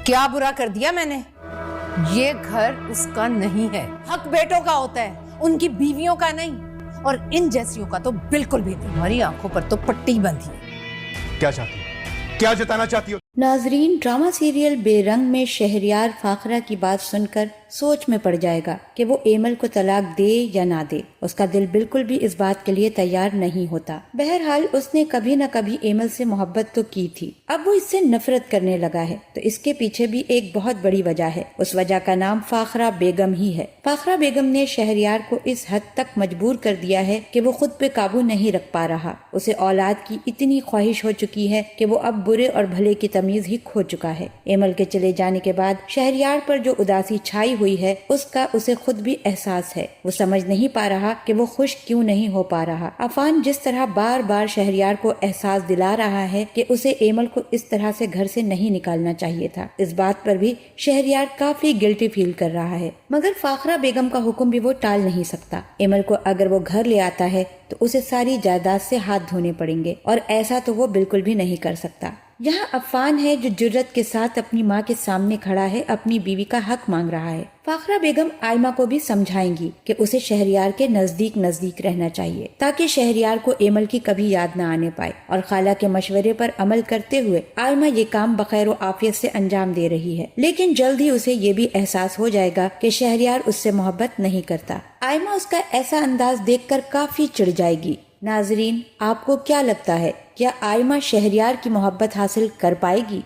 کیا برا کر دیا میں نے؟ یہ گھر اس کا نہیں ہے، حق بیٹوں کا ہوتا ہے، ان کی بیویوں کا نہیں، اور ان جیسیوں کا تو بالکل بھی نہیں۔ ہماری آنکھوں پر تو پٹی بندھی ہے۔ کیا چاہتی ہو؟ کیا جتانا چاہتی ہو؟ ناظرین، ڈرامہ سیریل بے رنگ میں شہریار فاخرہ کی بات سن کر سوچ میں پڑ جائے گا کہ وہ ایمل کو طلاق دے یا نہ دے۔ اس کا دل بالکل بھی اس بات کے لیے تیار نہیں ہوتا۔ بہرحال اس نے کبھی نہ کبھی ایمل سے محبت تو کی تھی، اب وہ اس سے نفرت کرنے لگا ہے، تو اس کے پیچھے بھی ایک بہت بڑی وجہ ہے۔ اس وجہ کا نام فاخرہ بیگم ہی ہے۔ فاخرہ بیگم نے شہریار کو اس حد تک مجبور کر دیا ہے کہ وہ خود پہ قابو نہیں رکھ پا رہا۔ اسے اولاد کی اتنی خواہش ہو چکی ہے کہ وہ اب برے اور بھلے کی تمیز ہی کھو چکا ہے۔ ایمل کے چلے جانے کے بعد شہریار پر جو اداسی چھائی ہوئی ہے اس کا اسے خود بھی احساس ہے۔ وہ سمجھ نہیں پا رہا کہ وہ خوش کیوں نہیں ہو پا رہا۔ عفان جس طرح بار بار شہریار کو احساس دلا رہا ہے کہ اسے ایمل کو اس طرح سے گھر سے نہیں نکالنا چاہیے تھا، اس بات پر بھی شہریار کافی گلٹی فیل کر رہا ہے، مگر فاخرہ بیگم کا حکم بھی وہ ٹال نہیں سکتا۔ ایمل کو اگر وہ گھر لے آتا ہے تو اسے ساری جائیداد سے ہاتھ دھونے پڑیں گے، اور ایسا تو وہ بالکل بھی نہیں کر سکتا۔ یہاں عفان ہے جو جرت کے ساتھ اپنی ماں کے سامنے کھڑا ہے، اپنی بیوی کا حق مانگ رہا ہے۔ فاخرہ بیگم آئمہ کو بھی سمجھائیں گی کہ اسے شہریار کے نزدیک نزدیک رہنا چاہیے تاکہ شہریار کو ایمل کی کبھی یاد نہ آنے پائے، اور خالہ کے مشورے پر عمل کرتے ہوئے آئمہ یہ کام بخیر و عافیت سے انجام دے رہی ہے۔ لیکن جلد ہی اسے یہ بھی احساس ہو جائے گا کہ شہریار اس سے محبت نہیں کرتا۔ آئمہ اس کا ایسا انداز دیکھ کر کافی چڑ جائے گی۔ ناظرین، آپ کو کیا لگتا ہے، کیا آئمہ شہریار کی محبت حاصل کر پائے گی؟